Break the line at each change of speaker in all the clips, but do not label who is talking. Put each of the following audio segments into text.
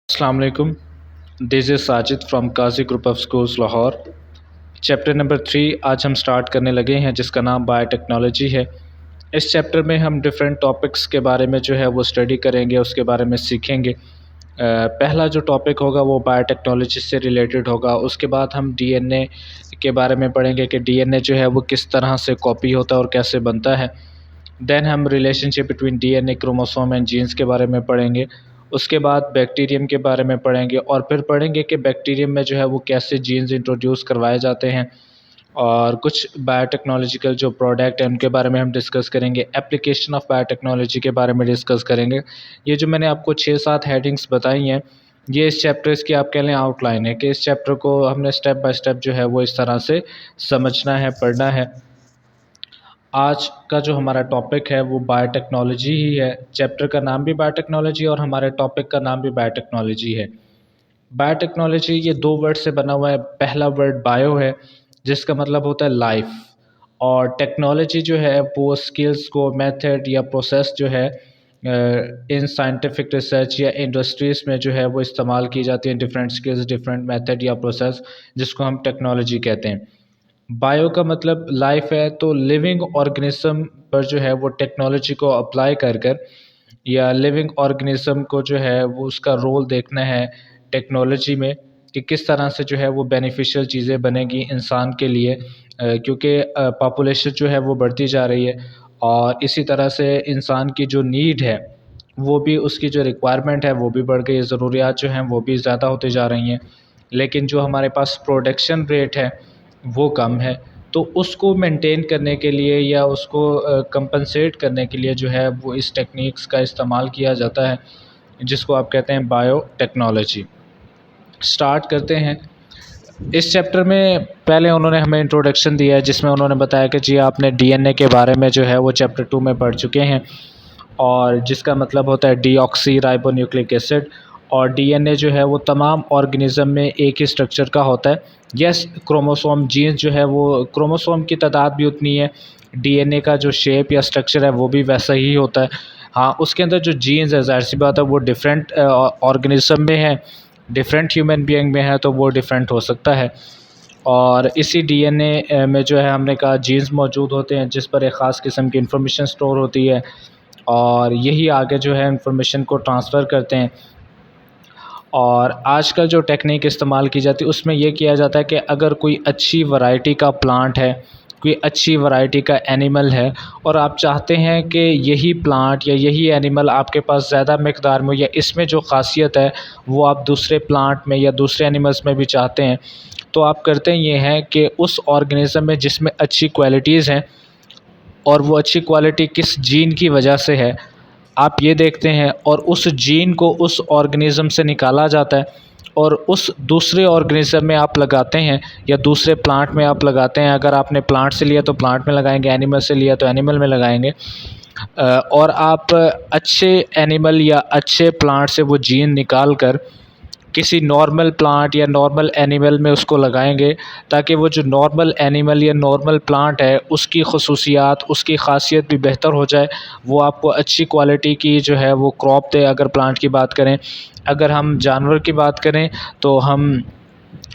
अस्सलाम वालेकुम। This is Sajid from Kazi group of schools Lahore. Chapter number 3 आज हम स्टार्ट करने लगे हैं, जिसका नाम बायोटेक्नोलॉजी है। इस चैप्टर में हम डिफरेंट टॉपिक्स के बारे में जो है वो स्टडी करेंगे, उसके बारे में सीखेंगे। पहला जो टॉपिक होगा वो बायोटेक्नोलॉजी से रिलेटेड होगा। उसके बाद हम डीएनए के बारे में पढ़ेंगे कि डीएनए जो है वो किस तरह से कॉपी होता है और कैसे बनता है। देन हम relationship between DNA, chromosome and genes के बारे में पढ़ेंगे। उसके बाद बैक्टीरियम के बारे में पढ़ेंगे और फिर पढ़ेंगे कि बैक्टीरियम में जो है वो कैसे जीन्स इंट्रोड्यूस करवाए जाते हैं। और कुछ बायोटेक्नोलॉजिकल जो प्रोडक्ट हैं उनके बारे में हम डिस्कस करेंगे। एप्लीकेशन ऑफ बायोटेक्नोलॉजी के बारे में डिस्कस करेंगे। ये जो मैंने आपको 6-7 हेडिंग्स बताई हैं, ये इस चैप्टर्स की आप कह लें आउटलाइन है कि इस चैप्टर को हमने स्टेप बाय स्टेप जो है वो इस तरह से समझना है, पढ़ना है। आज का जो हमारा टॉपिक है वो बायोटेक्नोलॉजी ही है। चैप्टर का नाम भी बायोटेक्नोलॉजी और हमारे टॉपिक का नाम भी बायोटेक्नोलॉजी है। बायोटेक्नोलॉजी ये 2 वर्ड से बना हुआ है। पहला वर्ड बायो है, जिसका मतलब होता है लाइफ, और टेक्नोलॉजी जो है वो स्किल्स को, मेथड या प्रोसेस जो है इन साइंटिफिक रिसर्च या इंडस्ट्रीज़ में जो है वो इस्तेमाल की जाती हैं। डिफरेंट स्किल्स, डिफरेंट मेथड या प्रोसेस, जिसको हम टेक्नोलॉजी कहते हैं। बायो का मतलब लाइफ है, तो लिविंग ऑर्गेनिज्म पर जो है वो टेक्नोलॉजी को अप्लाई कर कर या लिविंग ऑर्गेनिज्म को जो है वो उसका रोल देखना है टेक्नोलॉजी में कि किस तरह से जो है वो बेनिफिशियल चीज़ें बनेगी इंसान के लिए, क्योंकि पॉपुलेशन जो है वो बढ़ती जा रही है और इसी तरह से इंसान की जो नीड है वो भी, उसकी जो रिक्वायरमेंट है वो भी बढ़ गई है, ज़रूरियात जो हैं वो भी ज़्यादा होती जा रही हैं। लेकिन जो हमारे पास प्रोडक्शन रेट है वो कम है, तो उसको मेंटेन करने के लिए या उसको कंपनसेट करने के लिए जो है वो इस टेक्निक्स का इस्तेमाल किया जाता है, जिसको आप कहते हैं बायोटेक्नोलॉजी। स्टार्ट करते हैं। इस चैप्टर में पहले उन्होंने हमें इंट्रोडक्शन दिया है, जिसमें उन्होंने बताया कि जी आपने डीएनए के बारे में जो है वो चैप्टर 2 में पढ़ चुके हैं, और जिसका मतलब होता है डीऑक्सी राइबोन्यूक्लिक एसिड। और डीएनए जो है वो तमाम ऑर्गेनिज़म में एक ही स्ट्रक्चर का होता है। यस, क्रोमोसोम जीन्स जो है वो क्रोमोसोम की तादाद भी उतनी है, डीएनए का जो शेप या स्ट्रक्चर है वो भी वैसा ही होता है। हाँ, उसके अंदर जो जीन्स है, ज़ाहिर सी बात है वो डिफरेंट ऑर्गेनिज़म में है, डिफरेंट ह्यूमन बीइंग में है, तो वो डिफरेंट हो सकता है। और इसी डीएनए में जो है हमने कहा जीन्स मौजूद होते हैं, जिस पर एक ख़ास किस्म की इंफॉर्मेशन स्टोर होती है, और यही आगे जो है इंफॉर्मेशन को ट्रांसफ़र करते हैं। और आजकल जो टेक्निक इस्तेमाल की जाती है उसमें ये किया जाता है कि अगर कोई अच्छी वैरायटी का प्लांट है, कोई अच्छी वैरायटी का एनिमल है, और आप चाहते हैं कि यही प्लांट या यही एनिमल आपके पास ज़्यादा मिक़दार में, या इसमें जो ख़ासियत है वो आप दूसरे प्लांट में या दूसरे एनिमल्स में भी चाहते हैं, तो आप करते ये हैं कि उस ऑर्गेनिज़म में जिसमें अच्छी क्वालिटीज़ हैं, और वो अच्छी क्वालिटी किस जीन की वजह से है, आप ये देखते हैं, और उस जीन को उस ऑर्गेनिज़म से निकाला जाता है और उस दूसरे ऑर्गेनिज़म में आप लगाते हैं या दूसरे प्लांट में आप लगाते हैं। अगर आपने प्लांट से लिया तो प्लांट में लगाएंगे, एनिमल से लिया तो एनिमल में लगाएंगे। और आप अच्छे एनिमल या अच्छे प्लांट से वो जीन निकाल कर किसी नॉर्मल प्लांट या नॉर्मल एनिमल में उसको लगाएंगे, ताकि वो जो नॉर्मल एनिमल या नॉर्मल प्लांट है उसकी खसूसियात, उसकी ख़ासियत भी बेहतर हो जाए, वो आपको अच्छी क्वालिटी की जो है वो क्रॉप दे। अगर प्लांट की बात करें, अगर हम जानवर की बात करें तो हम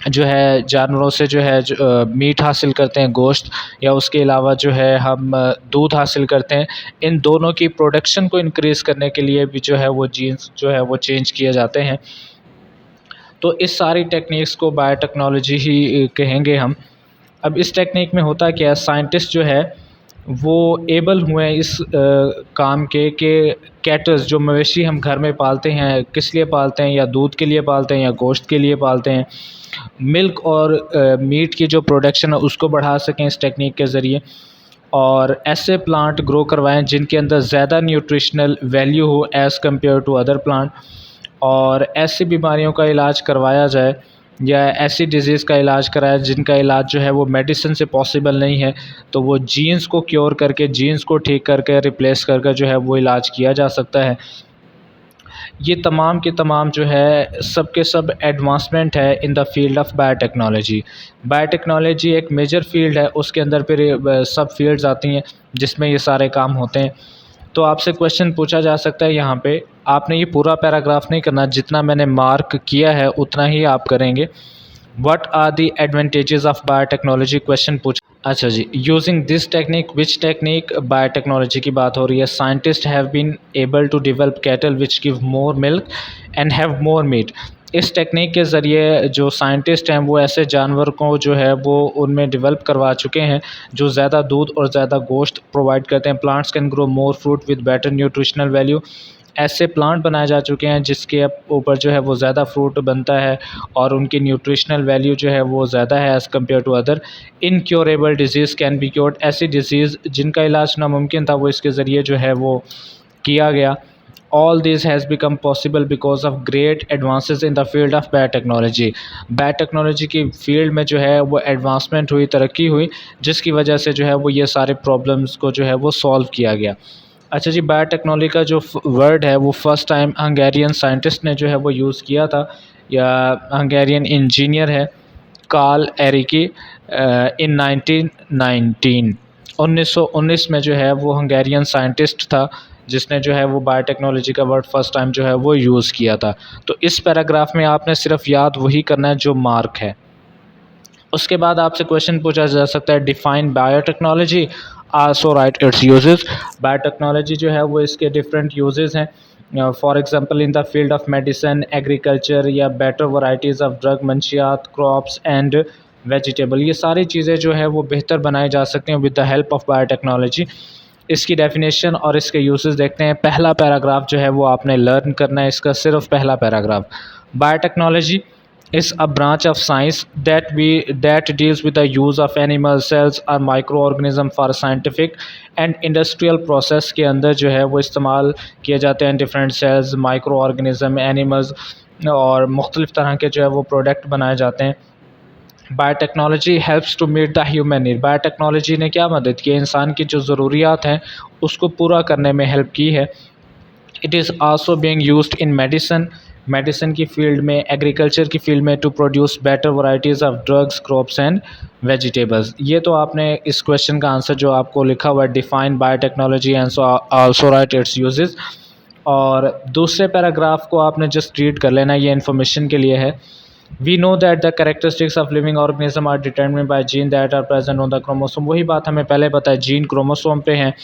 जो है जानवरों से जो है मीट हासिल करते हैं, गोश्त, या उसके अलावा जो है हम दूध हासिल करते हैं। इन दोनों की प्रोडक्शन को इंक्रीज़ करने के लिए भी जो है वो जीन्स जो है वो चेंज किए जाते हैं। तो इस सारी टेक्निक्स को बायोटेक्नोलॉजी ही कहेंगे हम। अब इस टेक्निक में होता क्या है, साइंटिस्ट जो है वो एबल हुए हैं इस काम के कि कैटल्स, जो मवेशी हम घर में पालते हैं, किस लिए पालते हैं, या दूध के लिए पालते हैं या गोश्त के लिए पालते हैं, मिल्क और मीट की जो प्रोडक्शन है उसको बढ़ा सकें इस टेक्निक के ज़रिए, और ऐसे प्लांट ग्रो करवाएं जिनके अंदर ज़्यादा न्यूट्रिशनल वैल्यू हो as compare to other plant, और ऐसी बीमारियों का इलाज करवाया जाए या ऐसी डिज़ीज़ का इलाज कराया जिनका इलाज जो है वो मेडिसिन से पॉसिबल नहीं है, तो वो जीन्स को क्योर करके, जीन्स को ठीक करके, रिप्लेस करके जो है वो इलाज किया जा सकता है। ये तमाम के तमाम जो है सब के सब एडवांसमेंट है इन the field of biotechnology. Biotechnology एक मेजर फील्ड है, उसके अंदर फिर सब फील्ड्स आती हैं जिसमें ये सारे काम होते हैं। तो आपसे क्वेश्चन पूछा जा सकता है यहाँ पे, आपने ये पूरा पैराग्राफ नहीं करना, जितना मैंने मार्क किया है उतना ही आप करेंगे। What are the advantages of biotechnology, question पूछ। अच्छा जी, using this technique, which technique, biotechnology की बात हो रही है। Scientist have been able to develop cattle which give more milk and have more meat. इस टेक्निक के ज़रिए जो साइंटिस्ट हैं वो ऐसे जानवर को जो है वो उनमें डेवलप करवा चुके हैं जो ज़्यादा दूध और ज़्यादा गोश्त प्रोवाइड करते हैं। Plants can grow more fruit with better nutritional value. ऐसे प्लांट बनाए जा चुके हैं जिसके ऊपर जो है वो ज़्यादा फ्रूट बनता है और उनकी न्यूट्रिशनल वैल्यू जो है वो ज़्यादा है as compare to other. Incurable disease can be cured, ऐसी डिजीज़ जिनका इलाज नामुमकिन था वो इसके ज़रिए जो है वो किया गया। All this has become possible because of great advances in the field of biotechnology। Biotechnology की फील्ड में जो है वो एडवांसमेंट हुई, तरक्की हुई, जिसकी वजह से जो है वो ये सारे प्रॉब्लम्स को जो है वो सॉल्व किया गया। अच्छा जी, बायोटेक्नोलॉजी का जो वर्ड है वो फर्स्ट टाइम हंगेरियन साइंटिस्ट ने जो है वो यूज़ किया था, या हंगेरियन इंजीनियर है कार्ल एरिकी इन 1919। 1919 में जो है वो हंगेरियन साइंटिस्ट था जिसने जो है वो बायोटेक्नोलॉजी का वर्ड फर्स्ट टाइम जो है वो यूज़ किया था। तो इस पैराग्राफ में आपने सिर्फ याद वही करना है जो मार्क है। उसके बाद आपसे क्वेश्चन पूछा जा सकता है, define biotechnology, also write its uses. Biotechnology जो है वो इसके डिफरेंट यूजेस हैं। For example in the field of medicine, agriculture, या बेटर वैरायटीज़ ऑफ ड्रग, मंशियात, क्रॉप्स एंड वेजिटेबल। ये सारी चीज़ें जो है वो बेहतर बनाई जा सकती हैं with the help of biotechnology. इसकी डेफिनेशन और इसके यूजेस देखते हैं। पहला पैराग्राफ जो है वो आपने लर्न करना है, इसका सिर्फ पहला paragraph. Biotechnology is a branch of science that deals with the use of animal cells or microorganism for scientific and industrial process के अंदर जो है वो इस्तेमाल किए जाते हैं different cells, micro organism, animals, और मुख्तलिफ़ तरह के जो है वो प्रोडक्ट बनाए जाते हैं। Biotechnology helps to meet the human need. Biotechnology ने क्या मदद की है, इंसान की जो ज़रूरियात हैं उसको पूरा करने में हेल्प की है। It is also being used in medicine, medicine की फील्ड में, एग्रीकल्चर की फील्ड में, to produce better varieties of drugs, crops and vegetables. ये तो आपने इस क्वेश्चन का आंसर जो आपको लिखा हुआ है, define biotechnology and also write its uses. और दूसरे पैराग्राफ को आपने जस्ट रीड कर लेना, ये इन्फॉर्मेशन के लिए है। We know that the characteristics of living organism are determined by gene that are present on the chromosome. वही बात हमें पहले पता है, जीन क्रोमोसोम पे हैं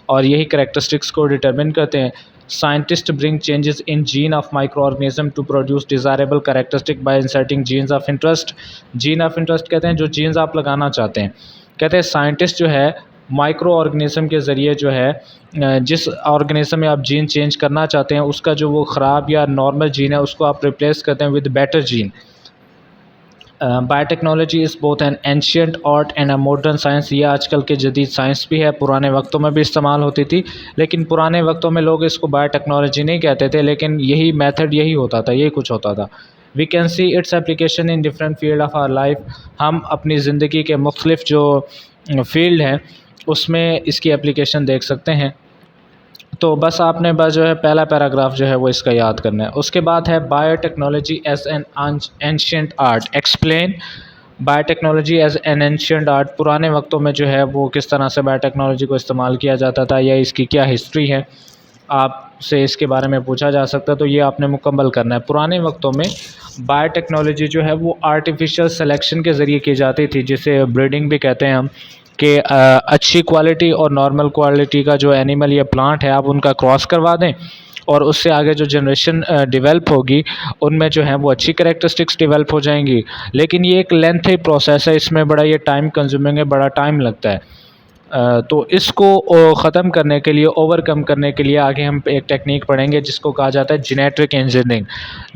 और यही कैरेक्टरिस्टिक्स को डिटरमिन करते हैं। Scientists bring changes in gene of microorganism to produce desirable characteristic by inserting genes of interest। gene of interest कहते हैं जो genes आप लगाना चाहते हैं। कहते हैं साइंटिस्ट जो है माइक्रो ऑर्गेनिज्म के ज़रिए जो है जिस ऑर्गेनिज्म में आप जीन चेंज करना चाहते हैं उसका जो वो ख़राब या नॉर्मल जीन है उसको आप रिप्लेस करते हैं with better gene. Biotechnology is both N ancient art and a modern science. ये आजकल के जदीद साइंस भी है, पुराने वक्तों में भी इस्तेमाल होती थी, लेकिन पुराने वक्तों में लोग इसको बायोटेक्नोलॉजी नहीं कहते थे, लेकिन यही मेथड यही होता था, यही कुछ होता था। We can see its application in different field of our life. हम अपनी ज़िंदगी के मुख्तलिफ जो फील्ड हैं उसमें इसकी एप्लीकेशन देख सकते हैं। तो बस आपने बस जो है पहला पैराग्राफ जो है वो इसका याद करना है। उसके बाद है biotechnology as an ancient art, explain biotechnology as an ancient art. पुराने वक्तों में जो है वो किस तरह से बायोटेक्नोलॉजी को इस्तेमाल किया जाता था या इसकी क्या हिस्ट्री है, आपसे इसके बारे में पूछा जा सकता है, तो ये आपने मुकम्मल करना है। पुराने वक्तों में बायोटेक्नोलॉजी जो है वो आर्टिफिशियल सिलेक्शन के ज़रिए की जाती थी, जिसे ब्रीडिंग भी कहते हैं हम, कि अच्छी क्वालिटी और नॉर्मल क्वालिटी का जो एनिमल या प्लांट है आप उनका क्रॉस करवा दें और उससे आगे जो जनरेशन डेवलप होगी उनमें जो है वो अच्छी कैरेक्टरिस्टिक्स डेवलप हो जाएंगी। लेकिन ये एक लेंथी प्रोसेस है, इसमें बड़ा ये टाइम कंज्यूमिंग है, बड़ा टाइम लगता है। तो इसको ख़त्म करने के लिए, ओवरकम करने के लिए आगे हम एक टेक्निक पढ़ेंगे जिसको कहा जाता है जेनेटिक इंजीनियरिंग,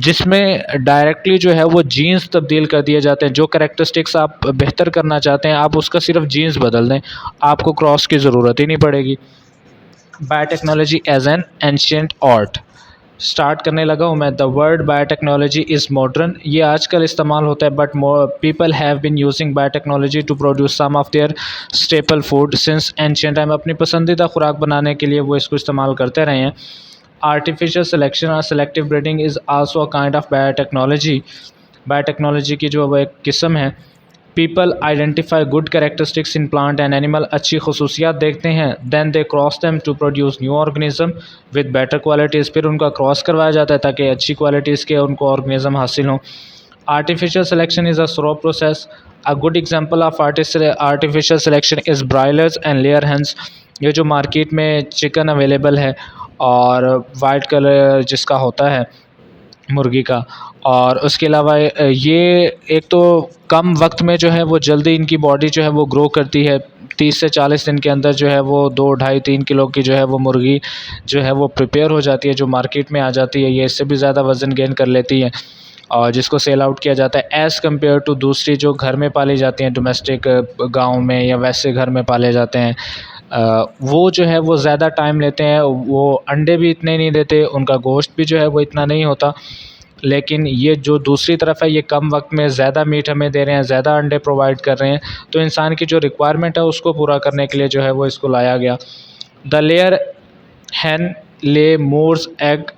जिसमें डायरेक्टली जो है वो जीन्स तब्दील कर दिए जाते हैं। जो कैरेक्टरिस्टिक्स आप बेहतर करना चाहते हैं आप उसका सिर्फ जीन्स बदल दें, आपको क्रॉस की ज़रूरत ही नहीं पड़ेगी। Biotechnology as an ancient art start करने लगा हूँ मैं। The word biotechnology is modern, ये आजकल इस्तेमाल होता है, but people have been using biotechnology to produce some of their staple food since ancient time. अपनी पसंदीदा खुराक बनाने के लिए वो इसको इस्तेमाल करते रहे हैं। आर्टिफिशियल सिलेक्शन और selective breeding is also a kind of biotechnology. Biotechnology की जो वो एक किस्म है। People identify good characteristics in plant and animal, अच्छी खसूसियात देखते हैं, then they cross them to produce new organism with better qualities, फिर उनका क्रॉस करवाया जाता है ताकि अच्छी क्वालिटीज़ के उनको ऑर्गेनिज्म हासिल हों। Artificial selection is a slow process. A good example of artificial selection is broilers and layer hens. ये जो मार्केट में चिकन अवेलेबल है और वाइट कलर जिसका होता है मुर्गी का, और उसके अलावा ये एक तो कम वक्त में जो है वो जल्दी इनकी बॉडी जो है वो ग्रो करती है। 30 से 40 दिन के अंदर जो है वो 2 ढाई 3 किलो की जो है वो मुर्गी जो है वो प्रिपेयर हो जाती है, जो मार्केट में आ जाती है। ये इससे भी ज़्यादा वज़न गेन कर लेती है और जिसको सेल आउट किया जाता है एज़ कम्पेयर टू दूसरी जो घर में पाली जाती हैं डोमेस्टिक गाँव में या वैसे घर में पाले जाते हैं। वो जो है वो ज़्यादा टाइम लेते हैं, वो अंडे भी इतने नहीं देते, उनका गोश्त भी जो है वो इतना नहीं होता। लेकिन ये जो दूसरी तरफ है ये कम वक्त में ज़्यादा मीट हमें दे रहे हैं, ज़्यादा अंडे प्रोवाइड कर रहे हैं, तो इंसान की जो रिक्वायरमेंट है उसको पूरा करने के लिए जो है वो इसको लाया गया। The layer hen lay more egg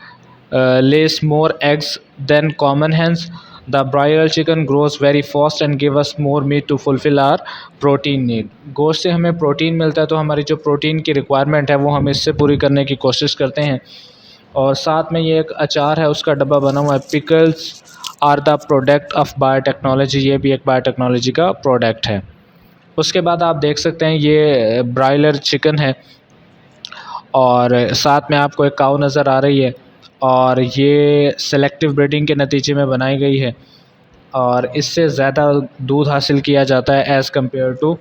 lays more eggs than common hens. The broiler chicken grows very fast and give us more meat to fulfill our protein need. गोश्त से हमें प्रोटीन मिलता है, तो हमारी जो प्रोटीन की रिक्वायरमेंट है वो हम इससे पूरी करने की कोशिश करते हैं। और साथ में ये एक अचार है, उसका डब्बा बना हुआ है। Pickles are the product of biotechnology, ये भी एक बायोटेक्नोलॉजी का प्रोडक्ट है। उसके बाद आप देख सकते हैं ये ब्रायलर चिकन है और साथ में आपको एक काऊ नज़र आ रही है और ये सेलेक्टिव ब्रीडिंग के नतीजे में बनाई गई है और इससे ज़्यादा दूध हासिल किया जाता है as compare to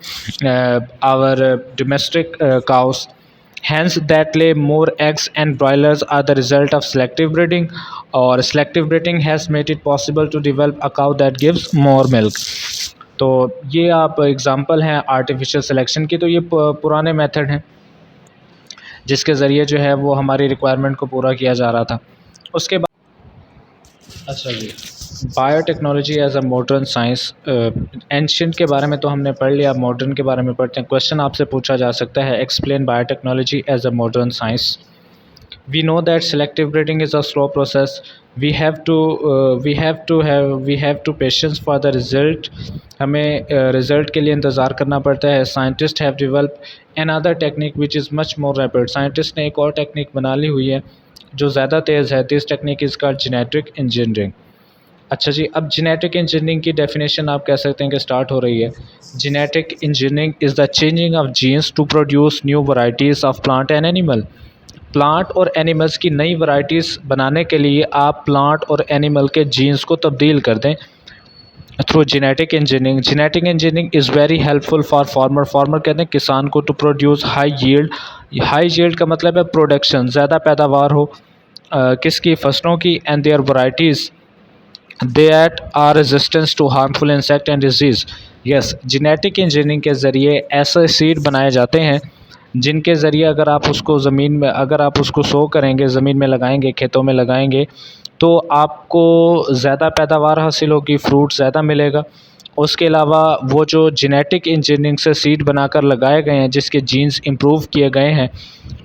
our domestic cows. Hence that lay more eggs and broilers are the result of selective breeding, और selective breeding has made it possible to develop a cow that gives more milk। तो ये आप example हैं artificial selection की। तो ये पुराने method हैं जिसके ज़रिए जो है वो हमारी रिक्वायरमेंट को पूरा किया जा रहा था। उसके बाद अच्छा जी, biotechnology as a modern science. Ancient के बारे में तो हमने पढ़ लिया, अब मॉडर्न के बारे में पढ़ते हैं। क्वेश्चन आपसे पूछा जा सकता है, explain biotechnology as a modern science. We know that selective breeding is a slow process. We have to patience for the result. हमें रिज़ल्ट के लिए इंतज़ार करना पड़ता है। Scientist have develop another technique which is much more rapid. Scientist ने एक और टेक्निक बना ली हुई है जो ज़्यादा तेज़ है। This technique is called genetic engineering. अच्छा जी, अब जेनेटिक इंजीनियरिंग की डेफिनेशन आप कह सकते हैं कि स्टार्ट हो रही है। Genetic engineering is the changing of genes to produce new varieties of plant and animal. Plant और एनिमल्स की नई वैरायटीज़ बनाने के लिए आप प्लांट और एनिमल के जीन्स को तब्दील कर दें through genetic engineering. Genetic engineering is very helpful for farmer. Farmer कहते हैं किसान को, to produce high yield. High yield का मतलब है प्रोडक्शन, ज़्यादा पैदावार हो किसकी, फसलों की। And their varieties that are resistance to harmful insect and disease. Yes, genetic engineering के ज़रिए ऐसे सीड बनाए जाते हैं जिनके ज़रिए अगर आप उसको ज़मीन में, अगर आप उसको सो करेंगे, ज़मीन में लगाएंगे, खेतों में लगाएंगे, तो आपको ज़्यादा पैदावार हासिल होगी, फ्रूट ज़्यादा मिलेगा। उसके अलावा वो जो जेनेटिक इंजीनियरिंग से सीड बनाकर लगाए गए हैं जिसके जीन्स इम्प्रूव किए गए हैं,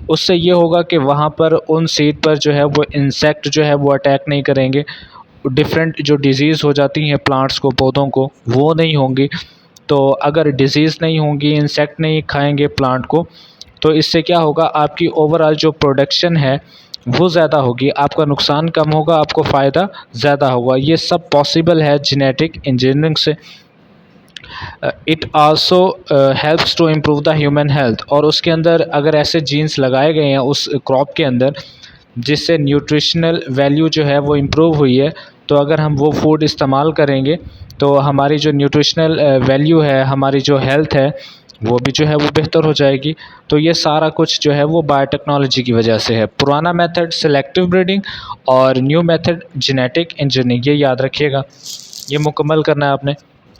उससे ये होगा कि वहाँ पर उन सीड पर जो है वो इंसेक्ट जो है वो अटैक नहीं करेंगे। डिफरेंट जो डिज़ीज़ हो जाती हैं प्लांट्स को, पौधों को, वो नहीं होंगी। तो अगर डिज़ीज़ नहीं होंगी, इंसेक्ट नहीं खाएंगे प्लांट को, तो इससे क्या होगा, आपकी ओवरऑल जो प्रोडक्शन है वो ज़्यादा होगी, आपका नुकसान कम होगा, आपको फ़ायदा ज़्यादा होगा। ये सब पॉसिबल है जेनेटिक इंजीनियरिंग से। It also helps to improve the human health. और उसके अंदर अगर ऐसे जीन्स लगाए गए हैं उस क्रॉप के अंदर जिससे न्यूट्रिशनल वैल्यू जो है वो इम्प्रूव हुई है, तो अगर हम वो फूड इस्तेमाल करेंगे तो हमारी जो न्यूट्रिशनल वैल्यू है, हमारी जो हेल्थ है, वो भी जो है वो बेहतर हो जाएगी। तो ये सारा कुछ जो है वो बायोटेक्नोलॉजी की वजह से है। पुराना मेथड सेलेक्टिव ब्रीडिंग और न्यू मेथड जेनेटिक इंजीनियरिंग, ये याद रखिएगा, ये मुकम्मल करना है आपने।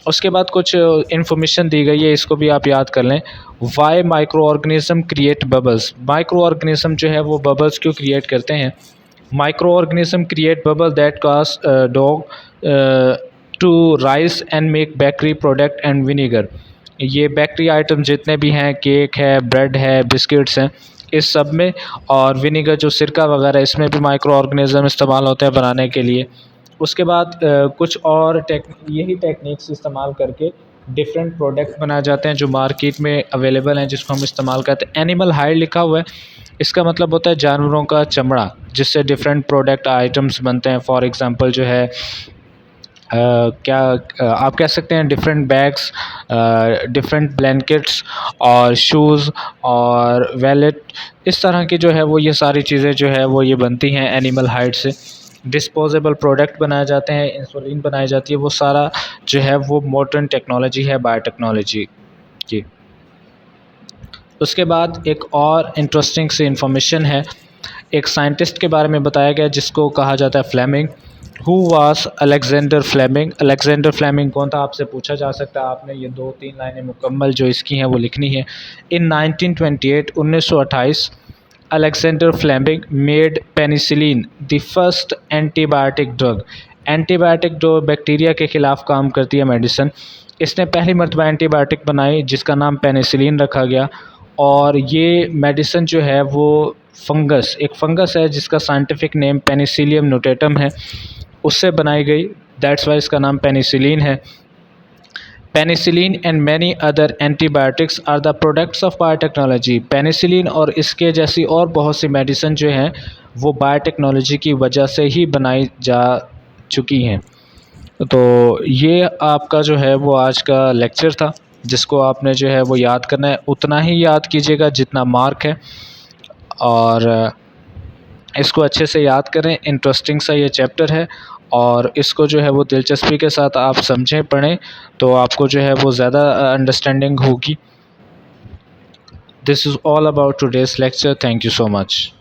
उसके बाद कुछ इन्फॉर्मेशन दी गई है, इसको भी आप याद कर लें। Why micro organism create bubbles. Micro organism जो है वो बबल्स क्यों क्रिएट करते हैं? Micro organism create bubble that cause dough to rise and make bakery product and vinegar. ये बेकरी आइटम जितने भी हैं, केक है, ब्रेड है, बिस्किट्स हैं, इस सब में, और विनीगर जो सिरका वगैरह, इसमें भी माइक्रो ऑर्गेनिज़म इस्तेमाल होते हैं बनाने के लिए। उसके बाद कुछ और यही टेक्निक्स इस्तेमाल करके डिफरेंट प्रोडक्ट बनाए जाते हैं जो मार्केट में अवेलेबल हैं जिसको हम इस्तेमाल करते हैं। एनिमल हाइड लिखा हुआ है, इसका मतलब होता है जानवरों का चमड़ा, जिससे डिफरेंट प्रोडक्ट आइटम्स बनते हैं। फॉर एग्ज़ाम्पल जो है आप कह सकते हैं डिफरेंट बैग्स, डिफरेंट ब्लैंकेट्स और शूज़ और वैलेट, इस तरह की जो है वो ये सारी चीज़ें जो है वो ये बनती हैं एनिमल हाइड से। डिस्पोजेबल प्रोडक्ट बनाए जाते हैं, इंसुलिन बनाई जाती है, वो सारा जो है वो मॉडर्न टेक्नोलॉजी है, बायोटेक्नोलॉजी की। उसके बाद एक और इंटरेस्टिंग सी इंफॉर्मेशन है, एक साइंटिस्ट के बारे में बताया गया जिसको कहा जाता है Fleming. Who was Alexander Fleming? Alexander Fleming कौन था, आपसे पूछा जा सकता है। आपने ये 2-3 लाइनें मुकम्मल जो इसकी हैं वो लिखनी है। In 1928 1928 Alexander Fleming made penicillin the first antibiotic drug. Antibiotic जो बैक्टीरिया के ख़िलाफ़ काम करती है मेडिसिन, इसने पहली मरतबा एंटीबायोटिक बनाई जिसका नाम पेनिसिलिन रखा गया। और ये मेडिसिन जो है वो एक फंगस है जिसका साइंटिफिक नेम पेनिसिलियम नोटेटम है, उससे बनाई गई। दैट्स वाई इसका नाम पेनिसिलिन है। Penicillin and many other antibiotics are the products of biotechnology. Penicillin और इसके जैसी और बहुत सी मेडिसिन जो हैं वो बायोटेक्नोलॉजी की वजह से ही बनाई जा चुकी हैं। तो ये आपका जो है वो आज का लेक्चर था, जिसको आपने जो है वो याद करना है। उतना ही याद कीजिएगा जितना मार्क है, और इसको अच्छे से याद करें। इंटरेस्टिंग सा ये चैप्टर है, और इसको जो है वो दिलचस्पी के साथ आप समझें, पढ़ें, तो आपको जो है वो ज़्यादा अंडरस्टैंडिंग होगी। This is all about today's lecture. Thank you so much.